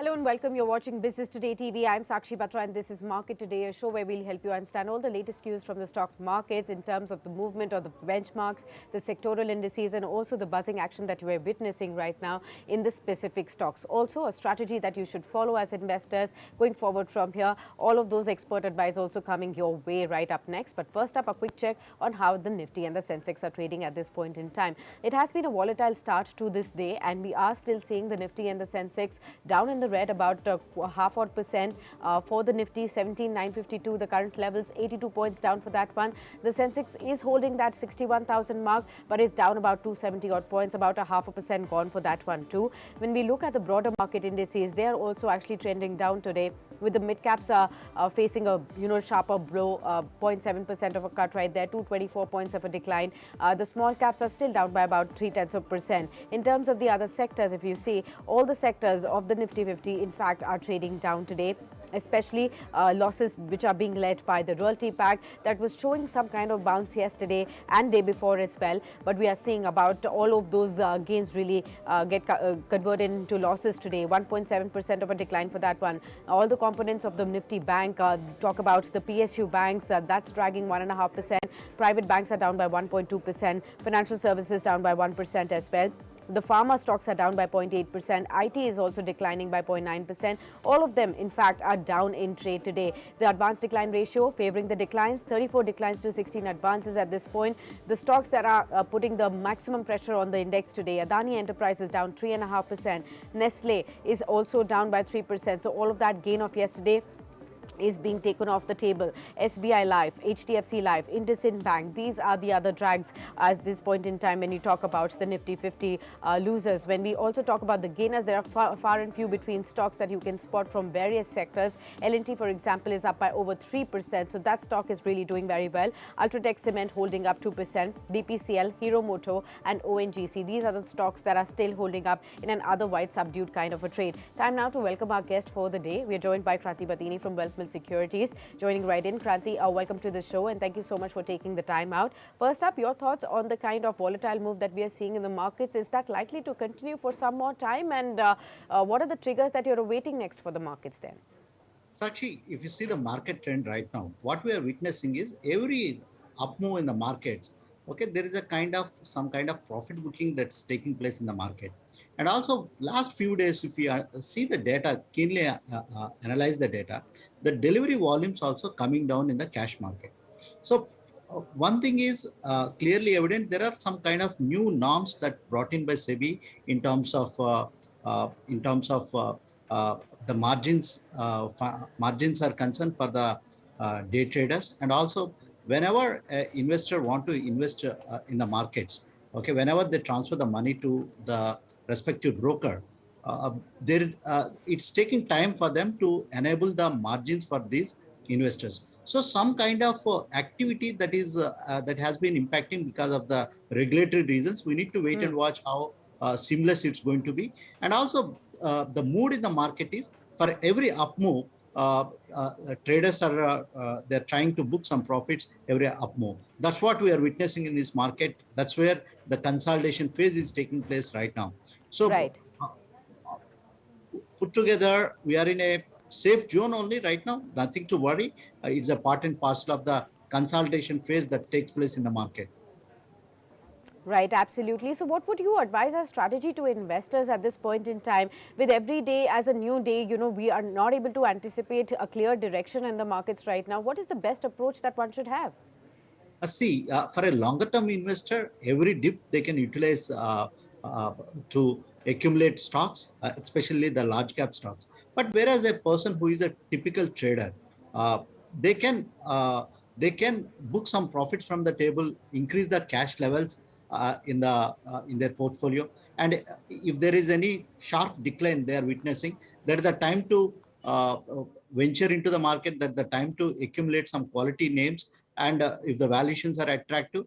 Hello and welcome. You're watching Business Today TV. I'm Sakshi Batra and this is Market Today, a show where we'll help you understand all the latest cues from the stock markets in terms of the movement of the benchmarks, the sectoral indices and also the buzzing action that you are witnessing right now in the specific stocks. Also a strategy that you should follow as investors going forward from here. All of those expert advice also coming your way right up next. But first up, a quick check on how the Nifty and the Sensex are trading at this point in time. It has been a volatile start to this day and we are still seeing the Nifty and the Sensex down in the red about half odd percent for the Nifty 17,952, the current levels 82 points down for that one. The Sensex is holding that 61,000 mark but is down about 270 odd points, about a half a percent gone for that one too. When we look at the broader market indices, they are also actually trending down today, with the mid caps facing a sharper blow, 0.7% of a cut right there, 224 points of a decline. The small caps are still down by about 0.3%. In terms of the other sectors, if you see, all the sectors of the Nifty 50 in fact are trading down today, especially losses which are being led by the realty pack that was showing some kind of bounce yesterday and day before as well. But we are seeing about all of those gains really get converted into losses today, 1.7% of a decline for that one. All the components of the Nifty bank, talk about the PSU banks, that's dragging 1.5%. Private banks are down by 1.2%. Financial services down by 1% as well. The pharma stocks are down by 0.8%. IT is also declining by 0.9%. All of them, in fact, are down in trade today. The advance decline ratio favoring the declines, 34 declines to 16 advances at this point. The stocks that are putting the maximum pressure on the index today, Adani Enterprises down 3.5%. Nestle is also down by 3%. So all of that gain of yesterday is being taken off the table. SBI Life, HDFC Life, IndusInd Bank, these are the other drags at this point in time when you talk about the Nifty 50 losers. When we also talk about the gainers, there are far and few between stocks that you can spot from various sectors. L&T, for example, is up by over 3%, so that stock is really doing very well. Ultratech Cement holding up 2%, BPCL, Hero Moto and ONGC, these are the stocks that are still holding up in an otherwise subdued kind of a trade. Time now to welcome our guest for the day. We are joined by Kranthi Bathini from WealthMills Securities. Joining right in, Kranthi, welcome to the show and thank you so much for taking the time out. First up, your thoughts on the kind of volatile move that we are seeing in the markets. Is that likely to continue for some more time, and what are the triggers that you're awaiting next for the markets then? Sakshi, if you see the market trend right now, what we are witnessing is every up move in the markets, okay, there is a some kind of profit booking that's taking place in the market. And also last few days, if you see the data, keenly analyze the data, the delivery volumes also coming down in the cash market. So one thing is clearly evident, there are some kind of new norms that brought in by SEBI in terms of the margins are concerned for the day traders. And also whenever investor want to invest in the markets, okay, whenever they transfer the money to the respective broker, it's taking time for them to enable the margins for these investors. So some kind of activity that has been impacting because of the regulatory reasons. We need to wait and watch how seamless it's going to be. And also the mood in the market is, for every up move, traders are they're trying to book some profits every up move. That's what we are witnessing in this market. That's where the consolidation phase is taking place right now. So Right. Put together, we are in a safe zone only right now. Nothing to worry. It's a part and parcel of the consolidation phase that takes place in the market. Right, absolutely. So what would you advise as strategy to investors at this point in time? With every day as a new day, we are not able to anticipate a clear direction in the markets right now. What is the best approach that one should have? See, for a longer term investor, every dip they can utilize to accumulate stocks, especially the large cap stocks. But whereas a person who is a typical trader, uh, they can uh, they can book some profits from the table, increase the cash levels in their portfolio, and if there is any sharp decline they are witnessing, that is the time to venture into the market. That the time to accumulate some quality names, and if the valuations are attractive,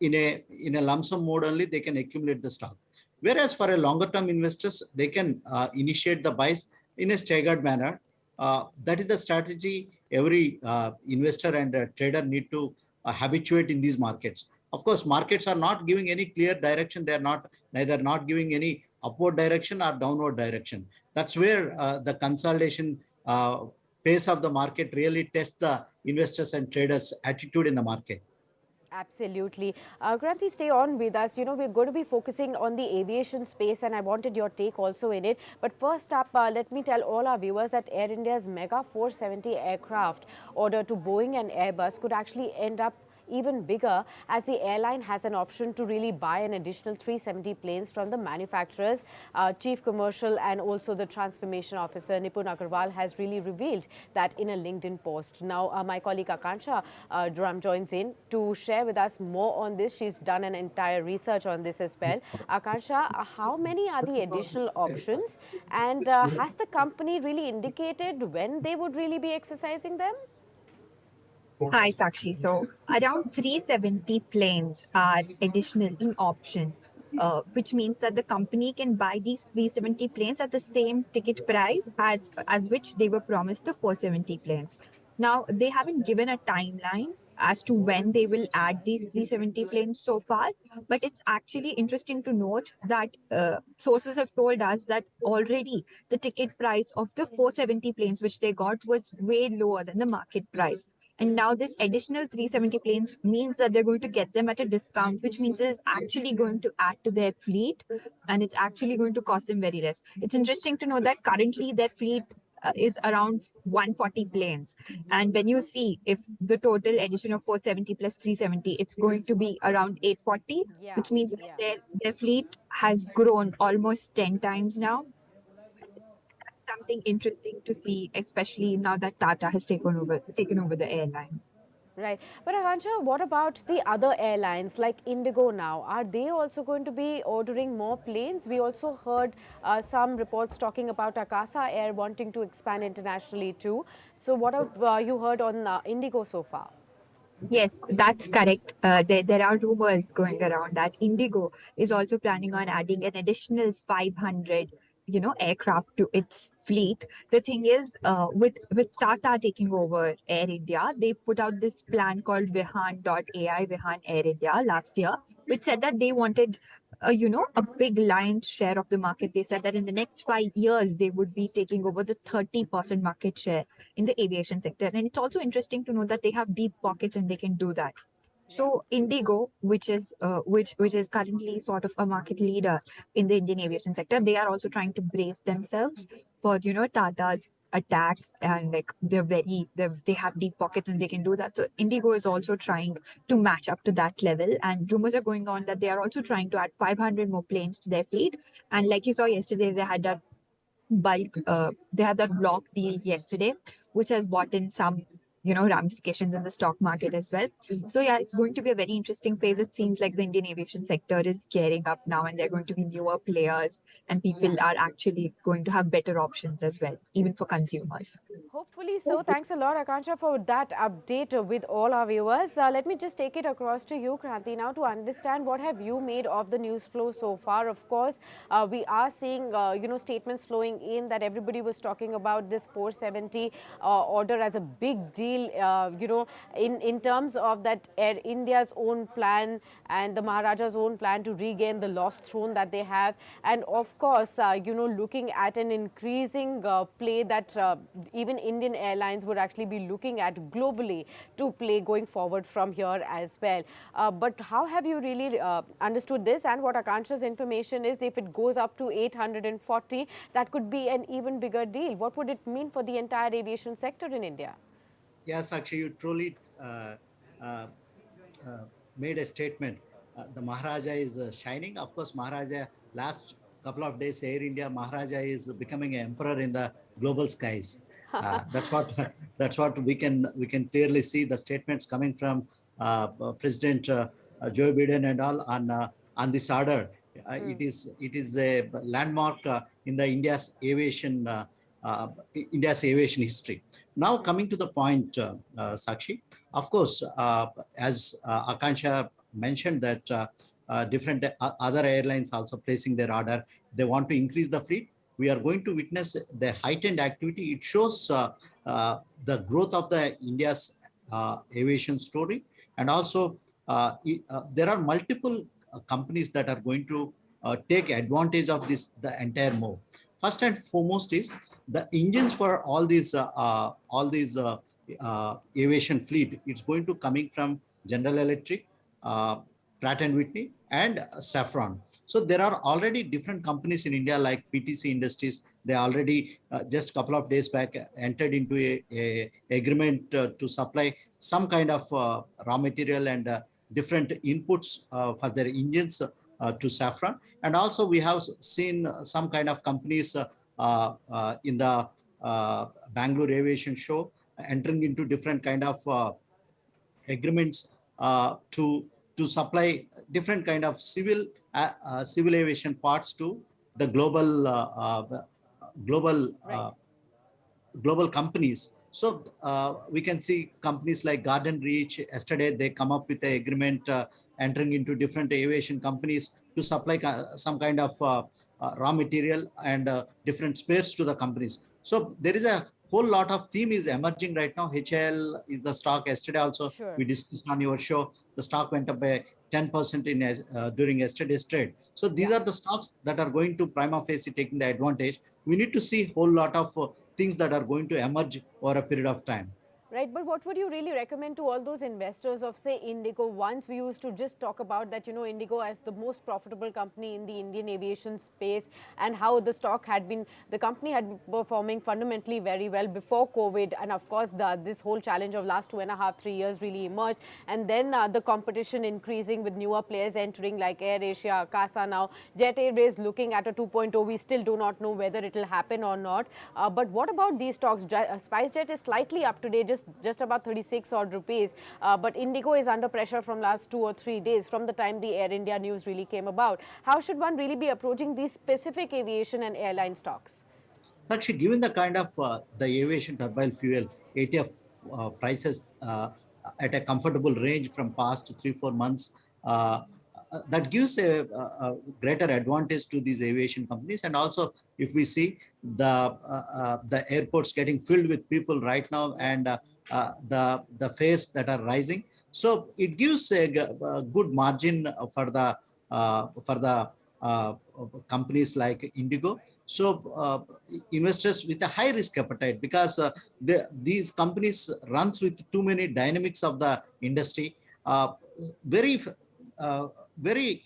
in a lump sum mode only they can accumulate the stock. Whereas for a longer term investors, they can initiate the buys in a staggered manner. That is the strategy every investor and trader need to habituate in these markets. Of course, markets are not giving any clear direction. They are not neither not giving any upward direction or downward direction. That's where the consolidation pace of the market really tests the investors and traders' attitude in the market. Absolutely. Kranthi, stay on with us. We're going to be focusing on the aviation space, and I wanted your take also in it. But first up, let me tell all our viewers that Air India's Mega 470 aircraft order to Boeing and Airbus could actually end up even bigger, as the airline has an option to really buy an additional 370 planes from the manufacturers. Chief Commercial and also the Transformation Officer Nipun Agarwal has really revealed that in a LinkedIn post. Now, my colleague Akansha Drum joins in to share with us more on this. She's done an entire research on this as well. Akansha, how many are the additional options, and has the company really indicated when they would really be exercising them? Hi, Sakshi. So, around 370 planes are additional in option, which means that the company can buy these 370 planes at the same ticket price as which they were promised the 470 planes. Now, they haven't given a timeline as to when they will add these 370 planes so far, but it's actually interesting to note that sources have told us that already the ticket price of the 470 planes which they got was way lower than the market price. And now this additional 370 planes means that they're going to get them at a discount, which means it's actually going to add to their fleet, and it's actually going to cost them very less. It's interesting to know that currently their fleet is around 140 planes. And when you see if the total addition of 470 plus 370, it's going to be around 840, which means that their fleet has grown almost 10 times now. Something interesting to see, especially now that Tata has taken over the airline. Right. But Akansha, what about the other airlines like Indigo now? Are they also going to be ordering more planes? We also heard some reports talking about Akasa Air wanting to expand internationally too. So what have you heard on Indigo so far? Yes, that's correct. There are rumors going around that Indigo is also planning on adding an additional 500 aircraft to its fleet. The thing is, with Tata taking over Air India, they put out this plan called Vihan.ai, Vihan Air India, last year, which said that they wanted a big lion's share of the market. They said that in the next 5 years they would be taking over the 30% market share in the aviation sector. And it's also interesting to know that they have deep pockets and they can do that. So Indigo, which is currently sort of a market leader in the Indian aviation sector, they are also trying to brace themselves for Tata's attack, and like they have deep pockets and they can do that. So Indigo is also trying to match up to that level, and rumors are going on that they are also trying to add 500 more planes to their fleet. And like you saw yesterday, they had that block deal yesterday, which has brought in some ramifications in the stock market as well. So yeah, it's going to be a very interesting phase. It seems like the Indian aviation sector is gearing up now, and there are going to be newer players, and people are actually going to have better options as well, even for consumers. Hopefully so. Thanks a lot, Akansha, for that update with all our viewers. Let me just take it across to you, Kranthi, now to understand what have you made of the news flow so far. Of course, we are seeing, statements flowing in that everybody was talking about this 470 order as a big deal, in terms of that Air India's own plan and the Maharaja's own plan to regain the lost throne that they have. And of course, looking at an increasing play that even Indian airlines would actually be looking at globally to play going forward from here as well. But how have you really understood this? And what Akansha's information is, if it goes up to 840, that could be an even bigger deal. What would it mean for the entire aviation sector in India? Yes, actually, you truly made a statement. The Maharaja is shining. Of course, Maharaja, last couple of days, Air India, Maharaja is becoming an emperor in the global skies. That's what we can clearly see the statements coming from President Joe Biden and all on this order. It is a landmark in the India's aviation history. Now coming to the point, Sakshi, of course, as Akansha mentioned that different other airlines also placing their order. They want to increase the fleet. We are going to witness the heightened activity. It shows the growth of the India's aviation story, and also there are multiple companies that are going to take advantage of the entire move. First and foremost is the engines for all these aviation fleet. It's going to coming from General Electric, uh, Pratt and Whitney, and Safran. So there are already different companies in India like PTC Industries. They already just a couple of days back entered into a agreement to supply some kind of raw material and different inputs for their engines to Safran. And also we have seen some kind of companies in the Bangalore Aviation Show entering into different kind of agreements to supply different kind of civil aviation parts to the global Right. global companies. So we can see companies like Garden Reach. Yesterday, they come up with an agreement entering into different aviation companies to supply some kind of raw material and different spares to the companies. So there is a whole lot of theme is emerging right now. HL is the stock. Yesterday also Sure. we discussed on your show. The stock went up by 10% in during yesterday's trade. So these Yeah. are the stocks that are going to prima facie taking the advantage. We need to see whole lot of things that are going to emerge over a period of time. Right, but what would you really recommend to all those investors of, say, Indigo? Once we used to just talk about that, Indigo as the most profitable company in the Indian aviation space, and how the company had been performing fundamentally very well before COVID. And of course, this whole challenge of last 2.5, 3 years really emerged. And then the competition increasing with newer players entering like Air Asia, CASA now, Jet Airways looking at a 2.0. We still do not know whether it will happen or not. But what about these stocks? SpiceJet is slightly up today, just about 36 odd rupees. But Indigo is under pressure from last 2 or 3 days from the time the Air India news really came about. How should one really be approaching these specific aviation and airline stocks? So actually, given the kind of the aviation turbine fuel ATF prices at a comfortable range from past 3-4 months, that gives a greater advantage to these aviation companies. And also, if we see the airports getting filled with people right now, Yeah. and the fares that are rising, so it gives a good margin for the companies like Indigo. So investors with a high risk appetite, because these companies runs with too many dynamics of the industry. Very very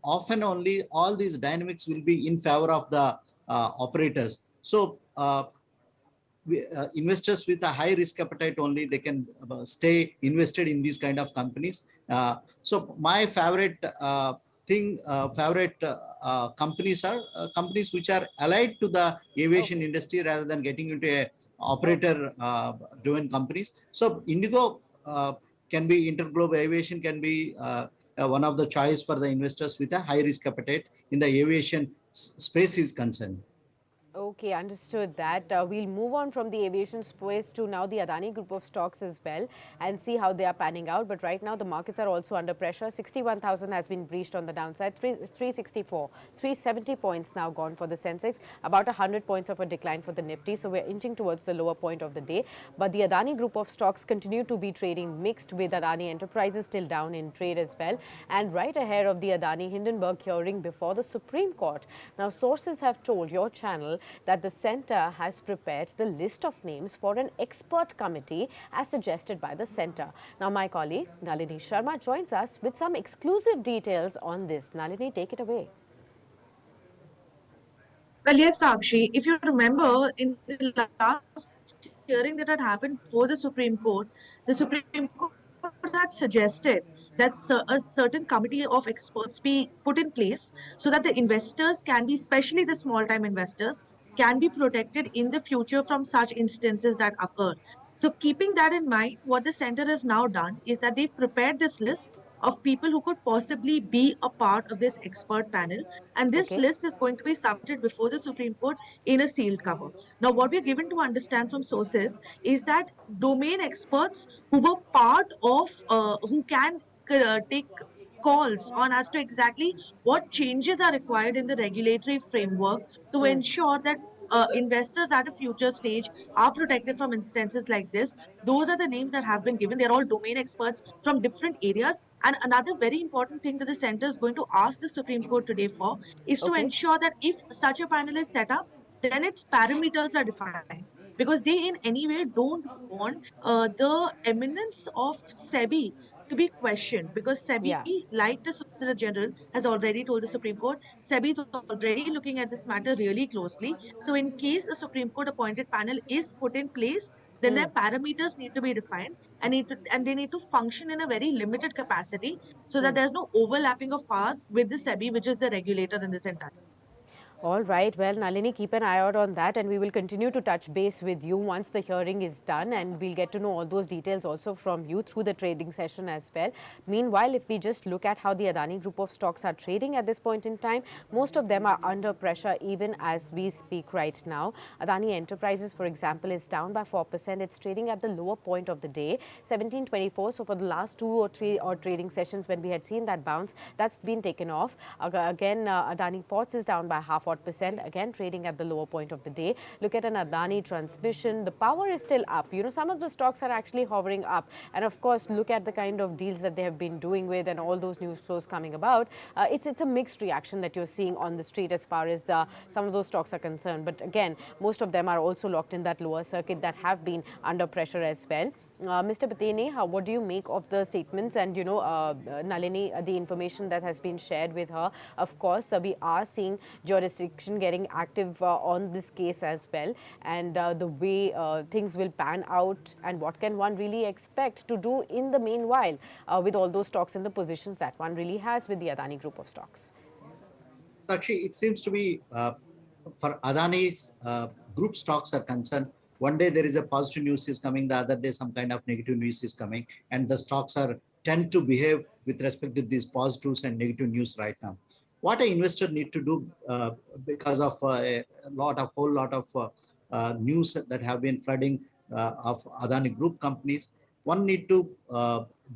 often only all these dynamics will be in favor of the operators. So investors with a high risk appetite only, they can stay invested in these kind of companies. So my favorite companies are companies which are allied to the aviation Okay. industry rather than getting into a operator driven companies. So Indigo can be, Interglobe Aviation can be one of the choice for the investors with a high risk appetite in the aviation space is concerned. Okay, understood that. We'll move on from the aviation space to now the Adani group of stocks as well, and see how they are panning out. But right now, the markets are also under pressure. 61,000 has been breached on the downside, 364, 370 points now gone for the Sensex, about 100 points of a decline for the Nifty. So we're inching towards the lower point of the day. But the Adani group of stocks continue to be trading mixed, with Adani Enterprises still down in trade as well. And right ahead of the Adani Hindenburg hearing before the Supreme Court. Now, sources have told your channel that the centre has prepared the list of names for an expert committee as suggested by the centre. Now, my colleague Nalini Sharma joins us with some exclusive details on this. Nalini, take it away. Well, yes, Sakshi, if you remember in the last hearing that had happened before the Supreme Court had suggested that a certain committee of experts be put in place so that the investors can be, especially the small time investors, can be protected in the future from such instances that occur. So, keeping that in mind, what the center has now done is that they've prepared this list of people who could possibly be a part of this expert panel, and this Okay. list is going to be submitted before the Supreme Court in a sealed cover. Now, what we're given to understand from sources is that domain experts who were part of, who can take calls on as to exactly what changes are required in the regulatory framework to Hmm. ensure that investors at a future stage are protected from instances like this. Those are the names that have been given. They're all domain experts from different areas, And another very important thing that the center is going to ask the Supreme Court today for is to Okay. ensure that if such a panel is set up, then its parameters are defined. Because they in any way don't want the eminence of SEBI to be questioned. Because SEBI, Yeah. like the Solicitor General, has already told the Supreme Court, SEBI is already looking at this matter really closely. So, in case a Supreme Court appointed panel is put in place, then their Hmm. parameters need to be defined and they need to function in a very limited capacity so that Hmm. there's no overlapping of powers with the SEBI, which is the regulator in this entire. All right. Well, Nalini, keep an eye out on that, and we will continue to touch base with you once the hearing is done, and we'll get to know all those details also from you through the trading session as well. Meanwhile, if we just look at how the Adani group of stocks are trading at this point in time, most of them are under pressure even as we speak right now. Adani Enterprises, for example, is down by 4%. It's trading at the lower point of the day, 1724. So for the last 2 or 3 trading sessions when we had seen that bounce, that's been taken off. Again, Adani Ports is down by half odd percent, again trading at the lower point of the day. Look at an Adani Transmission. The power is still up. You know, some of the stocks are actually hovering up. And of course, look at the kind of deals that they have been doing with and all those news flows coming about. It's a mixed reaction that you're seeing on the street as far as some of those stocks are concerned. But again, most of them are also locked in that lower circuit that have been under pressure as well. Mr. Bathini, what do you make of the statements and, Nalini, the information that has been shared with her? Of course, we are seeing jurisdiction getting active on this case as well, and the way things will pan out and what can one really expect to do in the meanwhile with all those stocks and the positions that one really has with the Adani group of stocks. Sakshi, it seems to be for Adani's group stocks are concerned. One day there is a positive news is coming, the other day some kind of negative news is coming, and the stocks are tend to behave with respect to these positives and negative news right now. What an investor need to do because of a whole lot of news that have been flooding of Adani group companies, one need to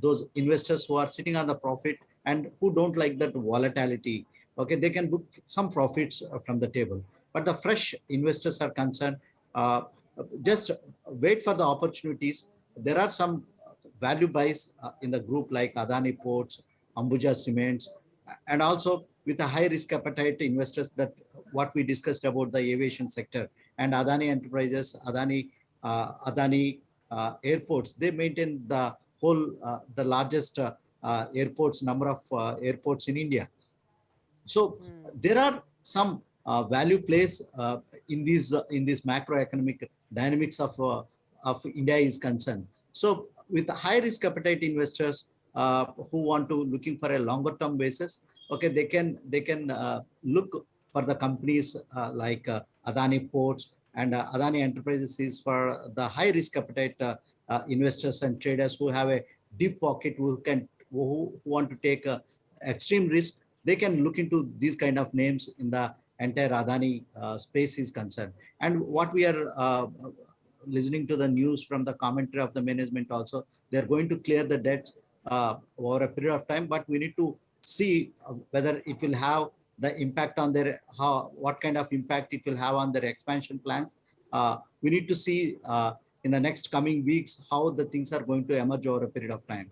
those investors who are sitting on the profit and who don't like that volatility. Okay, they can book some profits from the table, but the fresh investors are concerned, uh, just wait for the opportunities. There are some value buys in the group like Adani Ports, Ambuja Cements, and also with a high risk appetite investors, that what we discussed about the aviation sector and Adani Enterprises, Adani airports. They maintain the whole the largest airports, number of airports in India. So there are some value plays in these macroeconomic dynamics of India is concerned. So with high risk appetite investors who want to looking for a longer term basis, okay, they can look for the companies like Adani Ports and Adani Enterprises is for the high risk appetite investors and traders who have a deep pocket, who want to take extreme risk. They can look into these kind of names in the entire Adani space is concerned. And what we are listening to the news from the commentary of the management also, they're going to clear the debts over a period of time, but we need to see whether it will have the impact on their, what kind of impact it will have on their expansion plans. We need to see in the next coming weeks how the things are going to emerge over a period of time.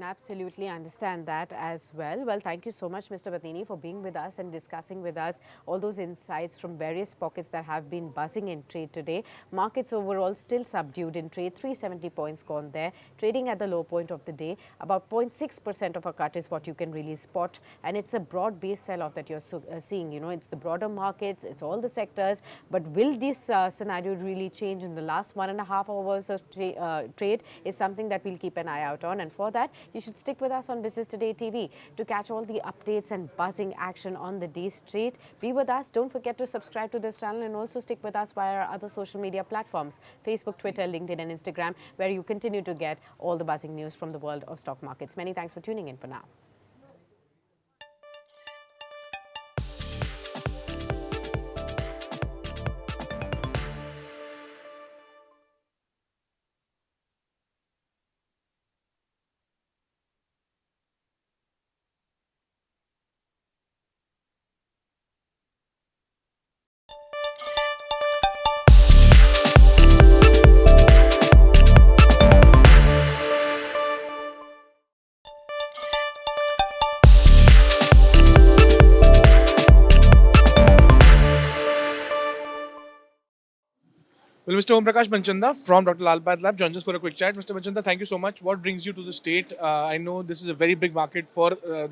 Absolutely understand that as well. Well, thank you so much, Mr. Bathini, for being with us and discussing with us all those insights from various pockets that have been buzzing in trade today. Markets overall still subdued in trade, 370 points gone there, trading at the low point of the day. About 0.6% of a cut is what you can really spot, and it's a broad-based sell-off that you're seeing. You know, it's the broader markets, it's all the sectors, but will this scenario really change in the last 1.5 hours of trade is something that we'll keep an eye out on, and for that, you should stick with us on Business Today TV to catch all the updates and buzzing action on the day straight. Be with us. Don't forget to subscribe to this channel and also stick with us via our other social media platforms, Facebook, Twitter, LinkedIn and Instagram, where you continue to get all the buzzing news from the world of stock markets. Many thanks for tuning in for now. Well, Mr. Om Prakash Manchanda from Dr. Lal Path Lab joins us for a quick chat. Mr. Manchanda, thank you so much. What brings you to the state? I know this is a very big market for the